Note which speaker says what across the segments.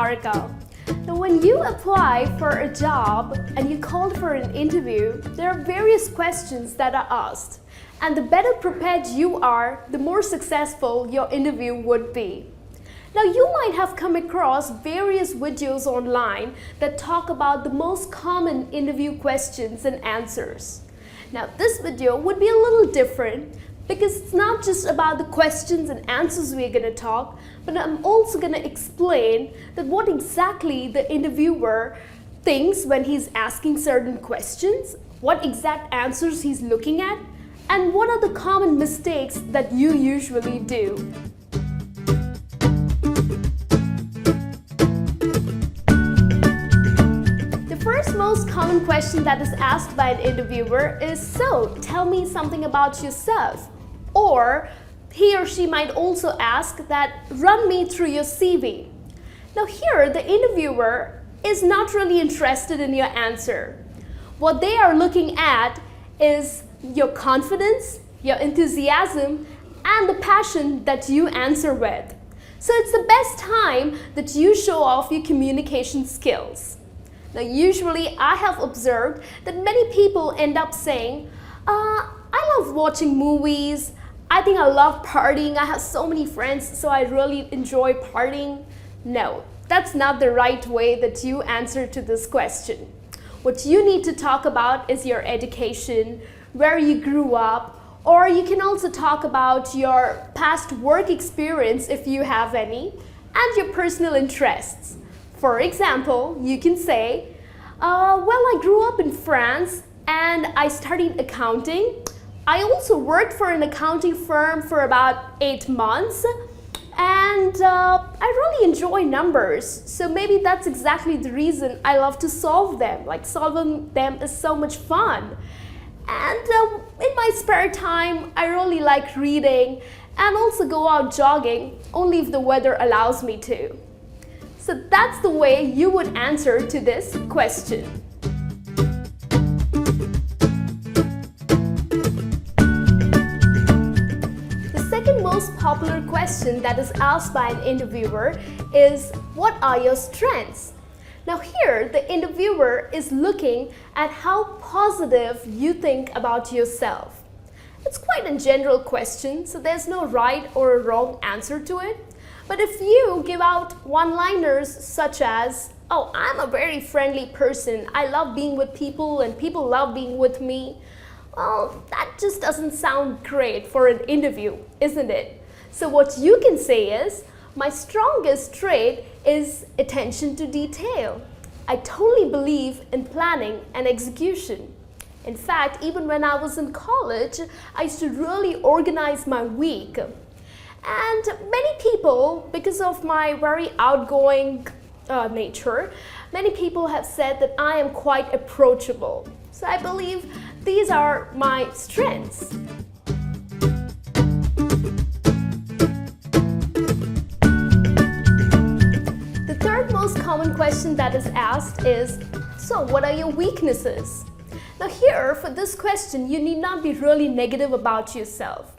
Speaker 1: Niharika. Now, when you apply for a job and you call for an interview, there are various questions that are asked. And the better prepared you are, the more successful your interview would be. Now, you might have come across various videos online that talk about the most common interview questions and answers. Now, this video would be a little different because it's not just about the questions and answers we're going to talk, but I'm also going to explain that what exactly the interviewer thinks when he's asking certain questions, what exact answers he's looking at, and what are the common mistakes that you usually do. The first most common question that is asked by an interviewer is, so tell me something about yourself. Or he or she might also ask that, run me through your CV. Now here, the interviewer is not really interested in your answer. What they are looking at is your confidence, your enthusiasm, and the passion that you answer with. So it's the best time that you show off your communication skills. Now usually I have observed that many people end up saying, I love watching movies, I think I love partying, I have so many friends, so I really enjoy partying. No, that's not the right way that you answer to this question. What you need to talk about is your education, where you grew up, or you can also talk about your past work experience if you have any, and your personal interests. For example, you can say, well, I grew up in France and I studied accounting. I also worked for an accounting firm for about 8 months, and I really enjoy numbers. So maybe that's exactly the reason I love to solve them. Like, solving them is so much fun. And in my spare time, I really like reading and also go out jogging, only if the weather allows me to. So that's the way you would answer to this question. Most popular question that is asked by an interviewer is, what are your strengths? Now here, the interviewer is looking at how positive you think about yourself. It's quite a general question, so there's no right or a wrong answer to it. But if you give out one-liners such as, oh, I'm a very friendly person, I love being with people and people love being with me, well, that just doesn't sound great for an interview, isn't it? So what you can say is, my strongest trait is attention to detail. I totally believe in planning and execution. In fact, even when I was in college, I used to really organize my week. And many people, because of my very outgoing nature, many people have said that I am quite approachable. So I believe these are my strengths. The third most common question that is asked is, so what are your weaknesses? Now here, for this question, you need not be really negative about yourself.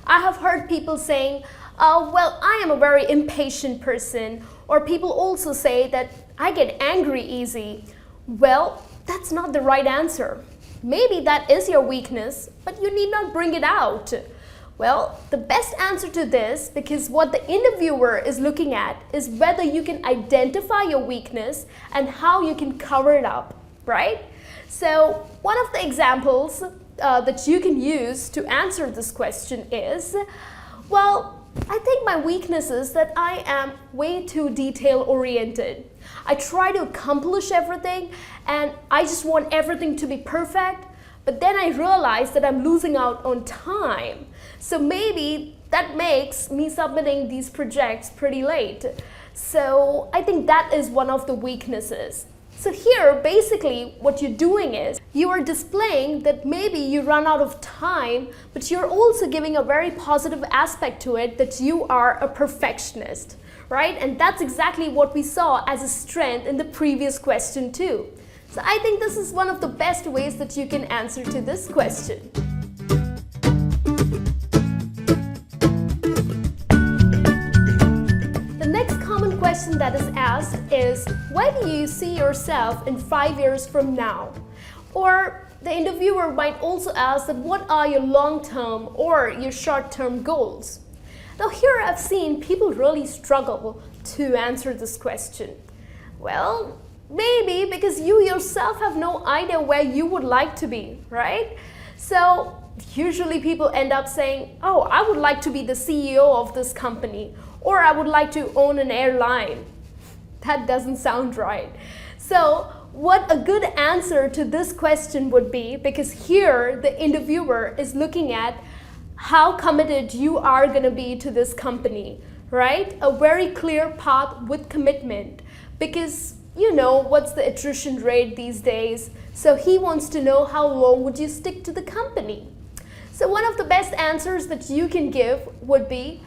Speaker 1: I have heard people saying, well, I am a very impatient person, or people also say that I get angry easy. Well, that's not the right answer. Maybe that is your weakness, but you need not bring it out. Well, the best answer to this, because what the interviewer is looking at is whether you can identify your weakness and how you can cover it up, right? So one of the examples that you can use to answer this question is, well, I think my weakness is that I am way too detail-oriented. I try to accomplish everything and I just want everything to be perfect, but then I realize that I'm losing out on time. So maybe that makes me submitting these projects pretty late. So I think that is one of the weaknesses. So here, basically, what you're doing is you are displaying that maybe you run out of time, but you're also giving a very positive aspect to it, that you are a perfectionist, right? And that's exactly what we saw as a strength in the previous question too. So I think this is one of the best ways that you can answer to this question. The next common question that is asked asked is, where do you see yourself in 5 years from now? Or the interviewer might also ask that what are your long-term or your short-term goals? Now here I've seen people really struggle to answer this question. Well, maybe because you yourself have no idea where you would like to be, right? So usually people end up saying, oh, I would like to be the CEO of this company, or I would like to own an airline. That doesn't sound right. So what a good answer to this question would be, because here the interviewer is looking at how committed you are going to be to this company, right? A very clear path with commitment, because you know what's the attrition rate these days. So he wants to know how long would you stick to the company. So one of the best answers that you can give would be,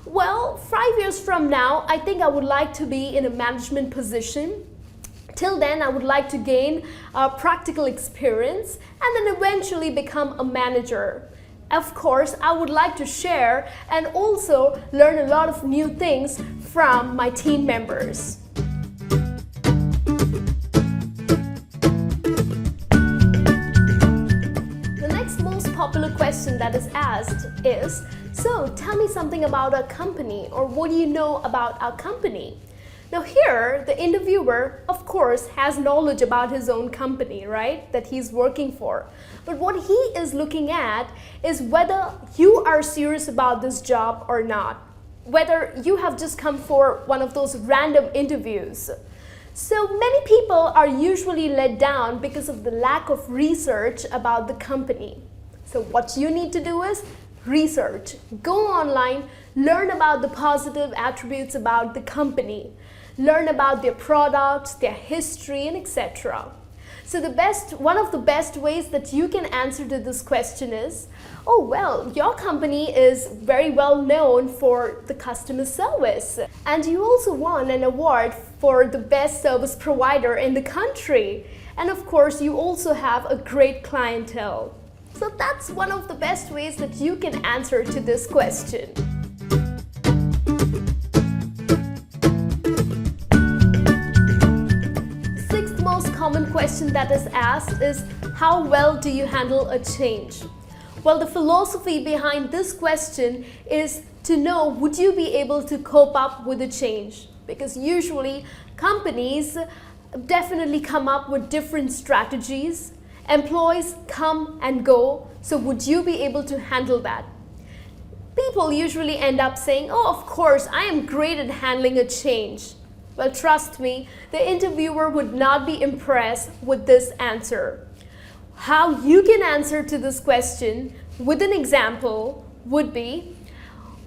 Speaker 1: well, 5 years from now, I think I would like to be in a management position. Till then, I would like to gain practical experience and then eventually become a manager. Of course, I would like to share and also learn a lot of new things from my team members. Popular question that is asked is, so tell me something about our company, or what do you know about our company? Now here, the interviewer, of course, has knowledge about his own company, right, that he's working for. But what he is looking at is whether you are serious about this job or not, whether you have just come for one of those random interviews. So many people are usually let down because of the lack of research about the company. So what you need to do is research. Go online, learn about the positive attributes about the company, learn about their products, their history, and etc. So one of the best ways that you can answer to this question is, oh well, your company is very well known for the customer service, and you also won an award for the best service provider in the country. And of course, you also have a great clientele. So that's one of the best ways that you can answer to this question. Sixth most common question that is asked is, how well do you handle a change? Well, the philosophy behind this question is to know, would you be able to cope up with a change? Because usually companies definitely come up with different strategies. Employees come and go, so would you be able to handle that? People usually end up saying, oh, of course, I am great at handling a change. Well, trust me, the interviewer would not be impressed with this answer. How you can answer to this question with an example would be,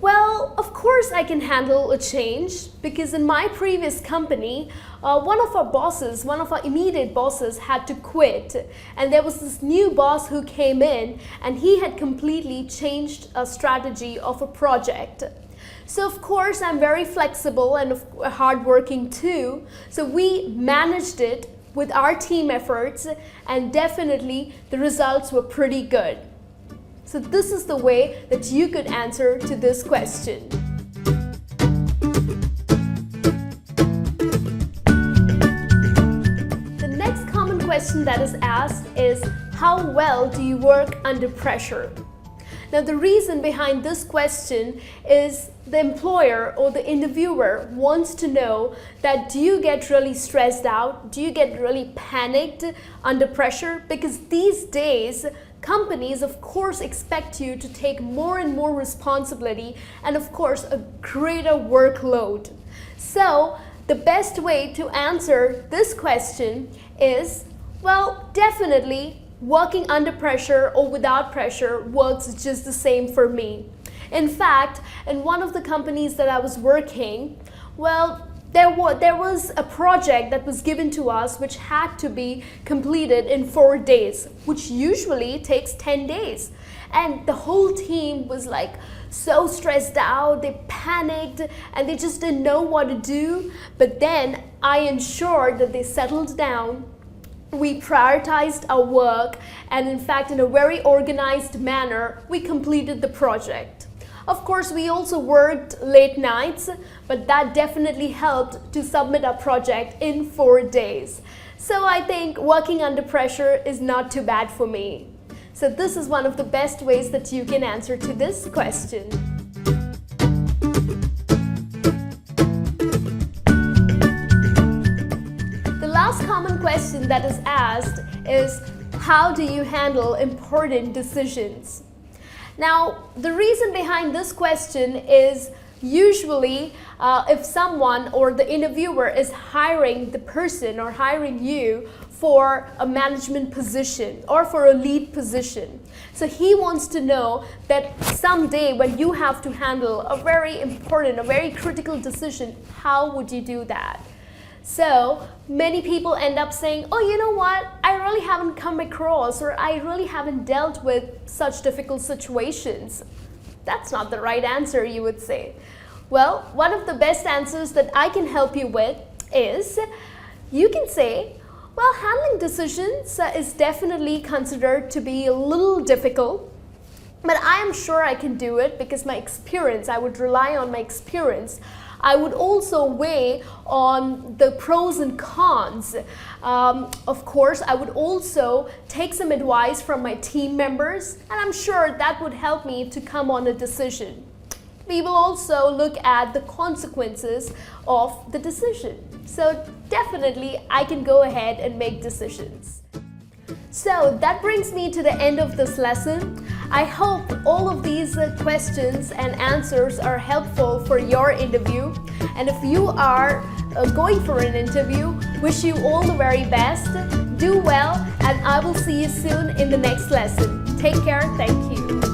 Speaker 1: well, of course I can handle a change, because in my previous company, one of our immediate bosses had to quit, and there was this new boss who came in, and he had completely changed a strategy of a project. So of course I'm very flexible and hardworking too, so we managed it with our team efforts, and definitely the results were pretty good. So this is the way that you could answer to this question. The next common question that is asked is, how well do you work under pressure? Now the reason behind this question is the employer or the interviewer wants to know that, do you get really stressed out? Do you get really panicked under pressure? Because these days, companies of course expect you to take more and more responsibility and of course a greater workload. So the best way to answer this question is, well, definitely working under pressure or without pressure works just the same for me. In fact, in one of the companies that I was working, well, there was a project that was given to us which had to be completed in 4 days, which usually takes 10 days. And the whole team was like so stressed out, they panicked, and they just didn't know what to do. But then I ensured that they settled down. We prioritized our work, and in fact, in a very organized manner, we completed the project. Of course, we also worked late nights, but that definitely helped to submit our project in 4 days. So I think working under pressure is not too bad for me. So this is one of the best ways that you can answer to this question. The last common question that is asked is, how do you handle important decisions? Now, the reason behind this question is usually if someone or the interviewer is hiring the person or hiring you for a management position or for a lead position. So he wants to know that someday when you have to handle a very important, a very critical decision, how would you do that? So many people end up saying, oh, you know what, I really haven't come across or I really haven't dealt with such difficult situations. That's not the right answer, you would say. Well, one of the best answers that I can help you with is, you can say, well, handling decisions is definitely considered to be a little difficult, but I am sure I can do it because my experience, I would rely on my experience. I would also weigh on the pros and cons. Of course, I would also take some advice from my team members, and I'm sure that would help me to come on a decision. We will also look at the consequences of the decision. So definitely, I can go ahead and make decisions. So that brings me to the end of this lesson. I hope all of these questions and answers are helpful for your interview. And if you are going for an interview, wish you all the very best. Do well, and I will see you soon in the next lesson. Take care. Thank you.